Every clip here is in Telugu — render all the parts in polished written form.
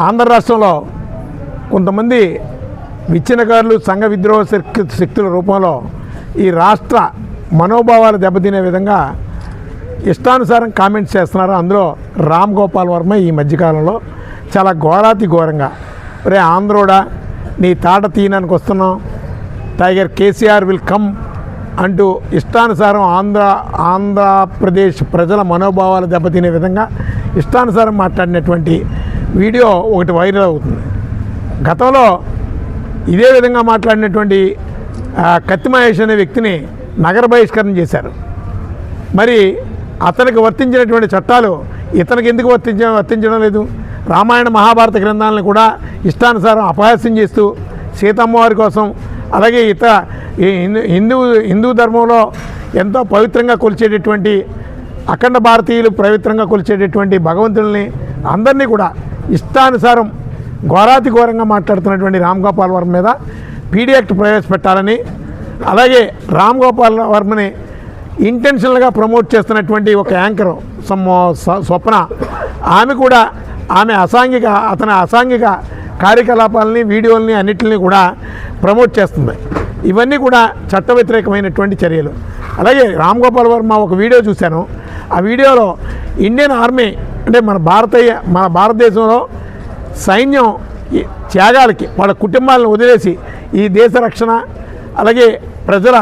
ఆంధ్ర రాష్ట్రంలో కొంతమంది విచ్ఛిన్నకారులు సంఘ విద్రోహ శక్తుల రూపంలో ఈ రాష్ట్ర మనోభావాలు దెబ్బతినే విధంగా ఇష్టానుసారం కామెంట్స్ చేస్తున్నారు. అందులో రామ్ గోపాల్ వర్మ ఈ మధ్యకాలంలో చాలా ఘోరాతి ఘోరంగా, రే ఆంధ్రోడా నీ తాట తీయడానికి వస్తున్నాం, టైగర్ కేసీఆర్ విల్ కమ్ అంటూ ఇష్టానుసారం ఆంధ్రప్రదేశ్ ప్రజల మనోభావాలు దెబ్బతినే విధంగా ఇష్టానుసారం మాట్లాడినటువంటి వీడియో ఒకటి వైరల్ అవుతుంది. గతంలో ఇదే విధంగా మాట్లాడినటువంటి కత్తి మహేష్ అనే వ్యక్తిని నగర బహిష్కరణ చేశారు. మరి అతనికి వర్తించినటువంటి చట్టాలు ఇతనికి ఎందుకు వర్తించడం లేదు? రామాయణ మహాభారత గ్రంథాలను కూడా ఇష్టానుసారం అపహాస్యం చేస్తూ సీతమ్మవారి కోసం, అలాగే హిందూ ధర్మంలో ఎంతో పవిత్రంగా కొలిచేటటువంటి అఖండ భారతీయులు పవిత్రంగా కొలిచేటటువంటి భగవంతుల్ని అందరినీ కూడా ఇష్టానుసారం ఘోరాతి ఘోరంగా మాట్లాడుతున్నటువంటి రామ్ గోపాల్ వర్మ మీద పీడీ యాక్ట్ ప్రవేశపెట్టాలని, అలాగే రామ్ గోపాల్ వర్మని ఇంటెన్షనల్గా ప్రమోట్ చేస్తున్నటువంటి ఒక యాంకర్ స్వప్న, ఆమె కూడా అతని అసాంఘిక కార్యకలాపాలని వీడియోలని అన్నిటిని కూడా ప్రమోట్ చేస్తుంది. ఇవన్నీ కూడా చట్ట వ్యతిరేకమైనటువంటి చర్యలు. అలాగే రామ్ గోపాల్ వర్మ ఒక వీడియో చూశాను. ఆ వీడియోలో ఇండియన్ ఆర్మీ అంటే మన భారతదేశంలో సైన్యం త్యాగాలకి వాళ్ళ కుటుంబాలను వదిలేసి ఈ దేశ రక్షణ, అలాగే ప్రజల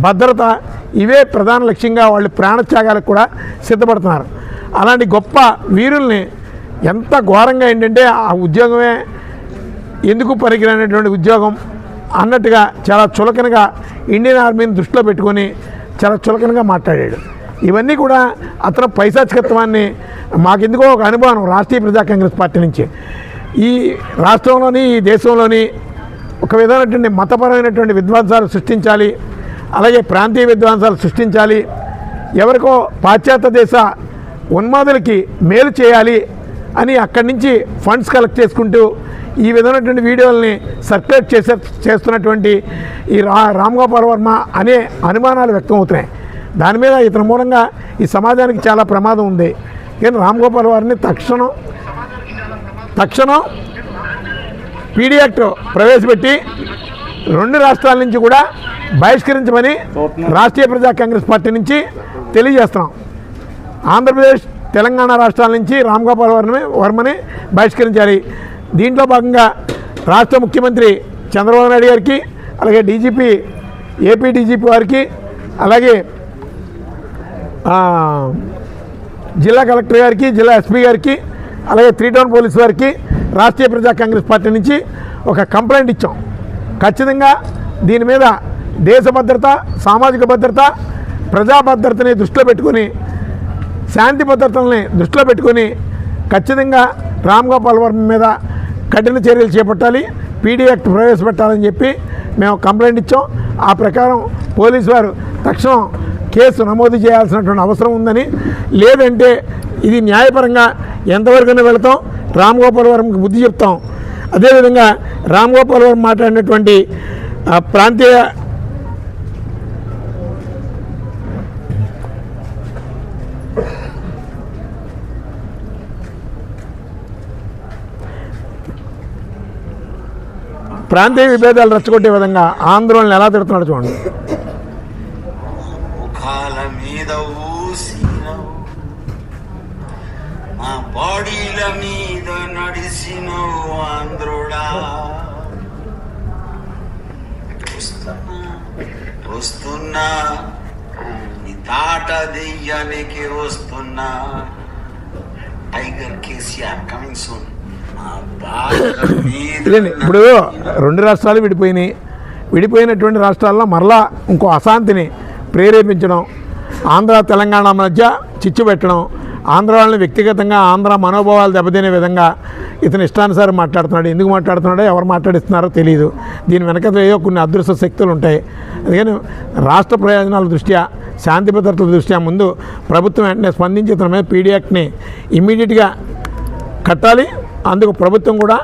భద్రత, ఇవే ప్రధాన లక్ష్యంగా వాళ్ళు ప్రాణత్యాగాలకు కూడా సిద్ధపడుతున్నారు. అలాంటి గొప్ప వీరుల్ని ఎంత ఘోరంగా ఏంటంటే ఆ ఉద్యోగమే ఎందుకు పనికిరానటువంటి ఉద్యోగం అన్నట్టుగా చాలా చులకనగా ఇండియన్ ఆర్మీని దృష్టిలో పెట్టుకొని చాలా చులకనగా మాట్లాడాడు. ఇవన్నీ కూడా అతను పైశాచికత్వాన్ని మాకెందుకో ఒక అనుభవం రాష్ట్రీయ ప్రజా కాంగ్రెస్ పార్టీ నుంచి ఈ రాష్ట్రంలోని ఈ దేశంలోని ఒక విధమైనటువంటి మతపరమైనటువంటి విధ్వంసాలు సృష్టించాలి, అలాగే ప్రాంతీయ విధ్వంసాలు సృష్టించాలి, ఎవరికో పాశ్చాత్య దేశ ఉన్మాదులకి మేలు చేయాలి అని అక్కడి నుంచి ఫండ్స్ కలెక్ట్ చేసుకుంటూ ఈ విధమైనటువంటి వీడియోలని సర్క్యులేట్ చేస్తున్నటువంటి ఈ రామ్ గోపాల్ వర్మ అనే అనుమానాలు వ్యక్తం అవుతున్నాయి. దాని మీద ఇతని మూలంగా ఈ సమాజానికి చాలా ప్రమాదం ఉంది. కానీ రామ్ గోపాల్ వర్మని తక్షణం పీడీ యాక్ట్ ప్రవేశపెట్టి 2 రాష్ట్రాల నుంచి కూడా బహిష్కరించమని రాష్ట్రీయ ప్రజా కాంగ్రెస్ పార్టీ నుంచి తెలియజేస్తున్నాం. ఆంధ్రప్రదేశ్, తెలంగాణ రాష్ట్రాల నుంచి రామ్ గోపాల్ వర్మని బహిష్కరించాలి. దీంట్లో భాగంగా రాష్ట్ర ముఖ్యమంత్రి చంద్రబాబు నాయుడు గారికి, అలాగే ఏపీ డీజీపీ వారికి, అలాగే జిల్లా కలెక్టర్ గారికి, జిల్లా ఎస్పీ గారికి, అలాగే 3 టౌన్ పోలీసు వారికి రాష్ట్రీయ ప్రజా కాంగ్రెస్ పార్టీ నుంచి ఒక కంప్లైంట్ ఇచ్చాం. ఖచ్చితంగా దీని మీద దేశ భద్రత, సామాజిక భద్రత, ప్రజా భద్రతని దృష్టిలో పెట్టుకొని, శాంతి భద్రతల్ని దృష్టిలో పెట్టుకొని ఖచ్చితంగా రామ్ గోపాల్ వర్మ మీద కఠిన చర్యలు చేపట్టాలి, పీడీ యాక్ట్ ప్రవేశపెట్టాలని చెప్పి మేము కంప్లైంట్ ఇచ్చాం. ఆ ప్రకారం పోలీసు వారు తక్షణం కేసు నమోదు చేయాల్సినటువంటి అవసరం ఉందని, లేదంటే ఇది న్యాయపరంగా ఎంతవరకైనా వెళతాం, రామ్ గోపాల్ వర్మకి బుద్ధి చెప్తాం. అదేవిధంగా రామ్ గోపాల్ వర్మ మాట్లాడినటువంటి ప్రాంతీయ విభేదాలు రెచ్చగొట్టే విధంగా ఆందోళనలు ఎలా తిడుతున్నాడు చూడండి. ముఖాల మీద ఊసినవు, మా బాడీల మీద నడిసినవు ఆంధ్రుడా, వస్తున్నా నీ తాట దెయ్యానికి వస్తున్నా, టైగర్ కేసీఆర్ కమింగ్ సూన్. ఇప్పుడు 2 రాష్ట్రాలు విడిపోయినటువంటి రాష్ట్రాల్లో మరలా ఇంకో అశాంతిని ప్రేరేపించడం, ఆంధ్ర తెలంగాణ మధ్య చిచ్చు పెట్టడం, ఆంధ్ర వాళ్ళని వ్యక్తిగతంగా ఆంధ్ర మనోభావాలు దెబ్బతినే విధంగా ఇతను ఇష్టానుసారం మాట్లాడుతున్నాడు. ఎందుకు మాట్లాడుతున్నాడో, ఎవరు మాట్లాడిస్తున్నారో తెలియదు. దీని వెనక ఏదో కొన్ని అదృశ్య శక్తులు ఉంటాయి. అందుకని రాష్ట్ర ప్రయోజనాల దృష్ట్యా, శాంతి భద్రతల దృష్ట్యా ముందు ప్రభుత్వం వెంటనే స్పందించి ఇతని మీద పీడీ యాక్ట్ని ఇమ్మీడియట్గా కట్టాలి. అందుకు ప్రభుత్వం కూడా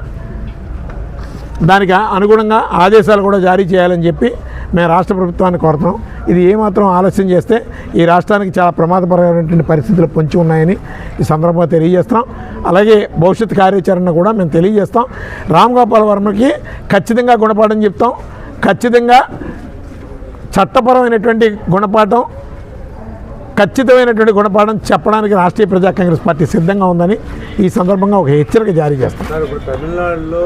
దానికి అనుగుణంగా ఆదేశాలు కూడా జారీ చేయాలని చెప్పి మేము రాష్ట్ర ప్రభుత్వాన్ని కోరుతున్నాం. ఇది ఏమాత్రం ఆలస్యం చేస్తే ఈ రాష్ట్రానికి చాలా ప్రమాదకరమైనటువంటి పరిస్థితులు పొంచి ఉన్నాయని ఈ సందర్భంగా తెలియజేస్తున్నాం. అలాగే భవిష్యత్ కార్యాచరణ కూడా మేము తెలియజేస్తాం. రామ్ గోపాల్ వర్మకి ఖచ్చితంగా గుణపాఠం చెప్తాం. ఖచ్చితంగా చట్టపరమైనటువంటి గుణపాఠం, ఖచ్చితమైనటువంటి గుణపాఠం చెప్పడానికి రాష్ట్రీయ ప్రజా కాంగ్రెస్ పార్టీ సిద్ధంగా ఉందని ఈ సందర్భంగా ఒక హెచ్చరిక జారీ చేస్తాం. ఇప్పుడు తమిళనాడులో